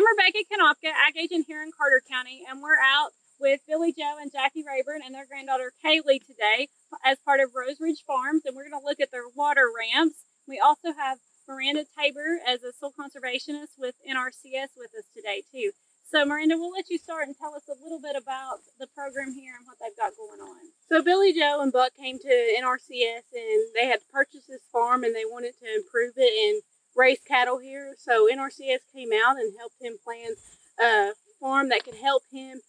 I'm Rebecca Konopka, ag agent here in Carter County, and we're out with Billy Joe and Jackie Rayburn and their granddaughter Kaylee today as part of Rose Ridge Farms, and we're going to look at their water ramps. We also have Miranda Tabor as a soil conservationist with NRCS with us today too. So Miranda, we'll let you start and tell us a little bit about the program here and what they've got going on. So Billy Joe and Buck came to NRCS and they had purchased this farm and they wanted to improve it and raise cattle here. So NRCS came out and helped him plan a farm that could help him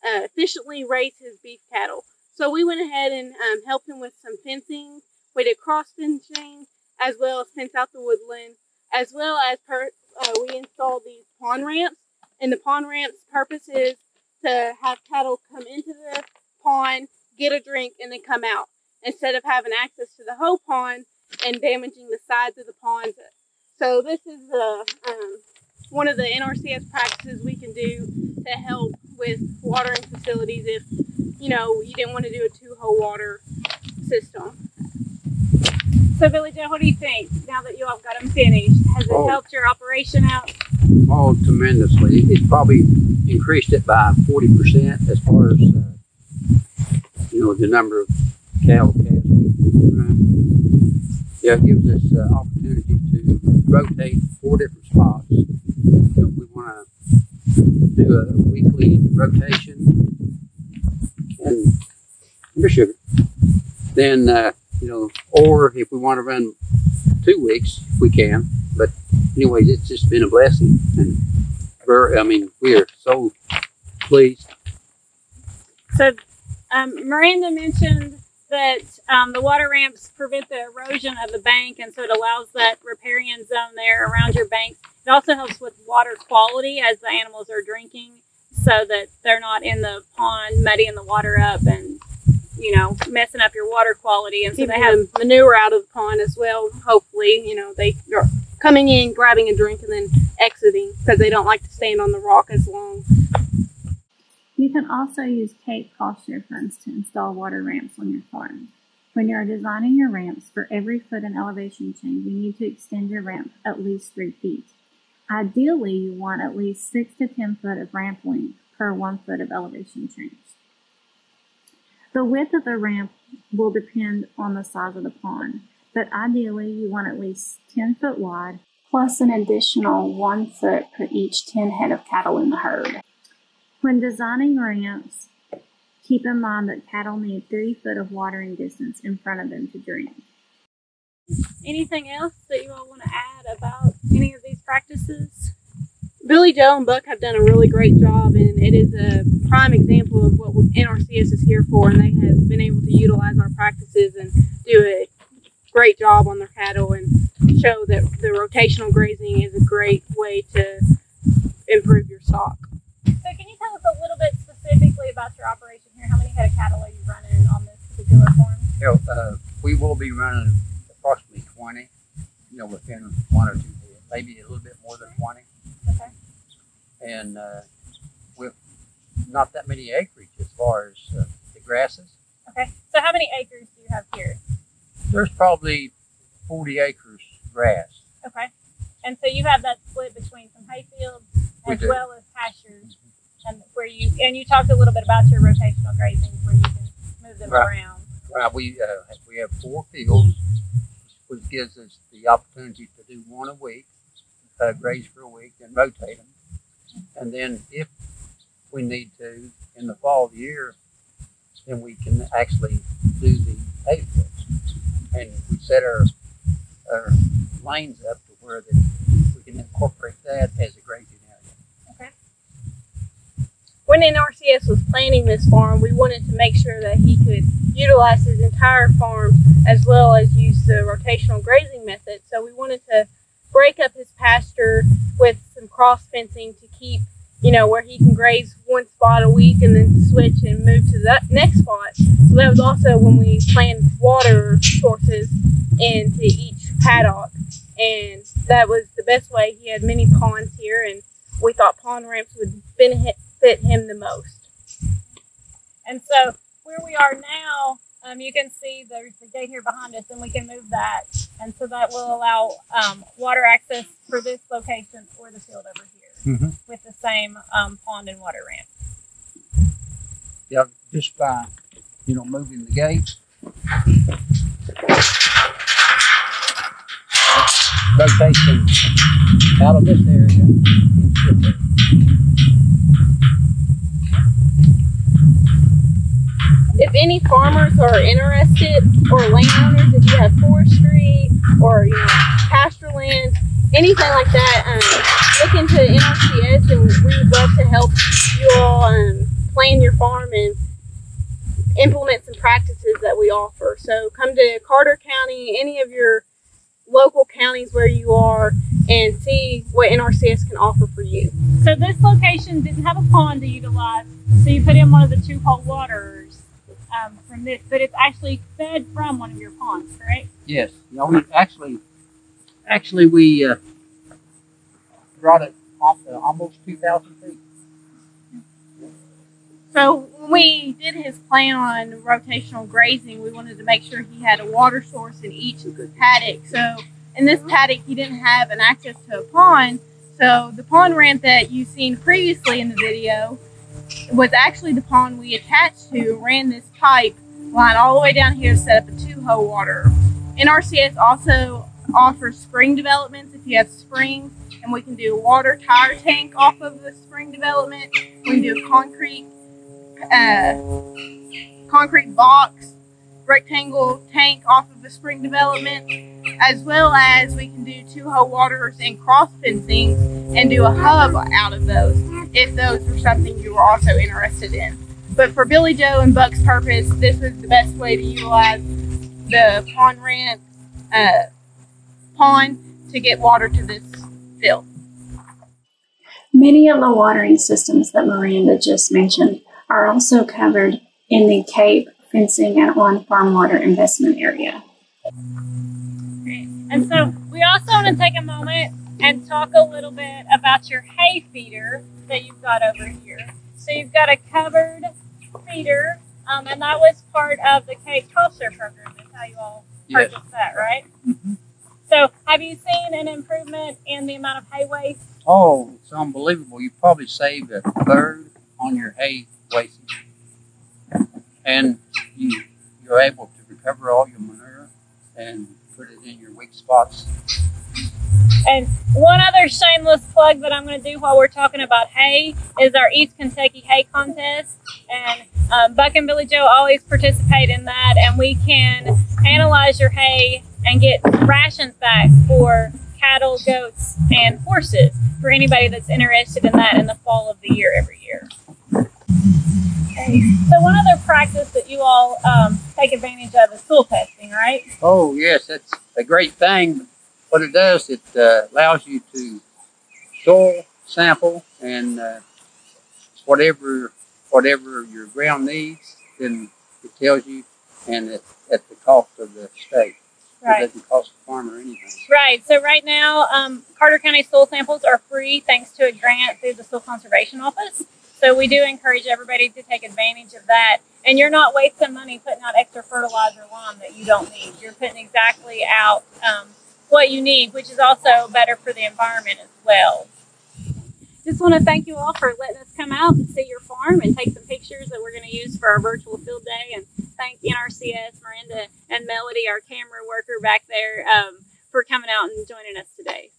efficiently raise his beef cattle. So we went ahead and helped him with some fencing. We did cross fencing as well as fence out the woodland, as well as we installed these pond ramps. And the pond ramp's purpose is to have cattle come into the pond, get a drink, and then come out, instead of having access to the whole pond and damaging the sides of the pond. So this is one of the NRCS practices we can do to help with watering facilities if, you know, you didn't want to do a two-hole water system. So Billy Joe, what do you think now that you all got them finished? Has it helped your operation out? Oh, tremendously. It's probably increased it by 40% as far as, you know, the number of cattle calves we run. Yeah, it gives us opportunity to rotate 4 different spots. You know, we want to do a weekly rotation and sugar. Then, you know, or if we want to run 2 weeks, we can. But anyways, it's just been a blessing, and we are so pleased. So Miranda mentioned that the water ramps prevent the erosion of the bank, and so it allows that riparian zone there around your banks. It also helps with water quality as the animals are drinking, so that they're not in the pond muddying the water up and, you know, messing up your water quality. And so they have manure out of the pond as well. Hopefully, you know, they are coming in, grabbing a drink, and then exiting because they don't like to stand on the rock as long. You can also use Cape cost share funds to install water ramps on your farm. When you are designing your ramps, for every foot in elevation change, you need to extend your ramp at least 3 feet. Ideally, you want at least 6 to 10 foot of ramp length per 1 foot of elevation change. The width of the ramp will depend on the size of the pond, but ideally you want at least 10 foot wide, plus an additional 1 foot per each 10 head of cattle in the herd. When designing ramps, keep in mind that cattle need 3 foot of watering distance in front of them to drink. Anything else that you all want to add about any of these practices? Billy Joe and Buck have done a really great job, and it is a prime example of what NRCS is here for, and they have been able to utilize our practices and do a great job on their cattle and show that the rotational grazing is a great way to improve your stock. So can you tell us a little bit specifically about your operation here? How many head of cattle are you running on this particular farm? We will be running approximately 20, you know, within 1 or 2 head, maybe a little bit more than 20. Okay. And with not that many acreage as far as the grasses. Okay. So how many acres do you have here? There's probably 40 acres grass. Okay. And so you have that split between some hay fields as well as pastures, and you talked a little bit about your rotational grazing where you can move them around. Right. We have 4 fields, which gives us the opportunity to do 1 a week, graze for a week, and rotate them. And then if we need to, in the fall of the year, then we can actually do the hay fields. And we set our lanes up to where we can incorporate that as a grazing area. Okay. When NRCS was planning this farm, we wanted to make sure that he could utilize his entire farm as well as use the rotational grazing method. So we wanted to break up his pasture with some cross fencing to keep, you know, where he can graze 1 spot a week and then switch and move to the next spot. So that was also when we planned water sources into each paddock, and that was the best way. He had many ponds here, and we thought pond ramps would benefit him the most. And so where we are now, you can see there's the gate here behind us, and we can move that. And so that will allow water access for this location or the field over here with same pond and water ramp. Yeah, just by, moving the gates. Rotation out of this area. If any farmers are interested, or landowners, if you have forestry or pasture land, anything like that, look into NRCS, and we would love to help you all plan your farm and implement some practices that we offer. So come to Carter County, any of your local counties where you are, and see what NRCS can offer for you. So this location didn't have a pond to utilize, so you put in one of the 2-hole waters from this, but it's actually fed from one of your ponds, correct? Yes. We actually we brought it off to almost 2,000 feet. So when we did his plan on rotational grazing, we wanted to make sure he had a water source in each paddock. So in this paddock, he didn't have an access to a pond. So the pond ramp that you've seen previously in the video was actually the pond we attached to, ran this pipe line all the way down here to set up a 2-hole water. NRCS also offers spring developments if you have springs, and we can do a water tire tank off of the spring development. We can do a concrete box, rectangle tank off of the spring development, as well as we can do 2-hole waters and cross fencing and do a hub out of those, if those were something you were also interested in. But for Billy Joe and Buck's purpose, this was the best way to utilize the pond ramp pond to get water to this field. Many of the watering systems that Miranda just mentioned are also covered in the CAPE fencing and on-farm water investment area. Great. And so we also want to take a moment and talk a little bit about your hay feeder that you've got over here. So you've got a covered feeder, and that was part of the CAPE cost share program. That's how you all purchased that, right? Mm-hmm. So have you seen an improvement in the amount of hay waste? Oh, it's unbelievable. You probably saved a third on your hay wastage. And you're able to recover all your manure and put it in your weak spots. And one other shameless plug that I'm going to do while we're talking about hay is our East Kentucky Hay Contest. And Buck and Billy Joe always participate in that, and we can analyze your hay and get rations back for cattle, goats, and horses for anybody that's interested in that in the fall of the year every year. Okay. So one other practice that you all take advantage of is soil testing, right? Oh, yes, that's a great thing. What it does, it allows you to soil sample, and whatever your ground needs, then it tells you, and it's at the cost of the state. Right. It doesn't cost the farmer anything. Right. So right now, Carter County soil samples are free thanks to a grant through the Soil Conservation Office. So we do encourage everybody to take advantage of that. And you're not wasting money putting out extra fertilizer lawn that you don't need. You're putting exactly out what you need, which is also better for the environment as well. Just want to thank you all for letting us come out and see your farm and take some pictures that we're going to use for our virtual field day. And thank NRCS, Miranda, and Melody, our camera worker back there, for coming out and joining us today.